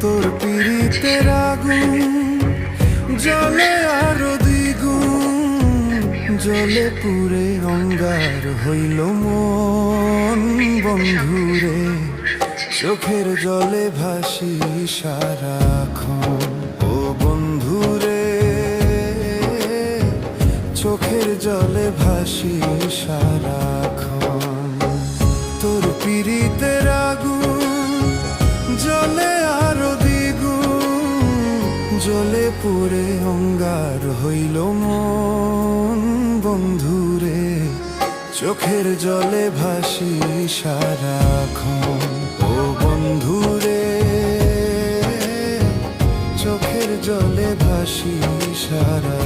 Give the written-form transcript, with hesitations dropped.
তোর পীড়িতের আগুন জলে আরো দ্বিগুণ, জলে পুরে অঙ্গার হইল মন বন্ধুরে, চোখের জলে ভাসি সারাক্ষণ। ও বন্ধুরে, চোখের জলে ভাসি সারাক্ষণ। তোর পীড়িতের আগুন জলে আরো দ্বিগুণ, জলে পুরে অঙ্গার হইল মন বন্ধুরে, চোখের জলে ভাসি সারাক্ষণ। ও বন্ধুরে, চোখের জলে ভাসি সারা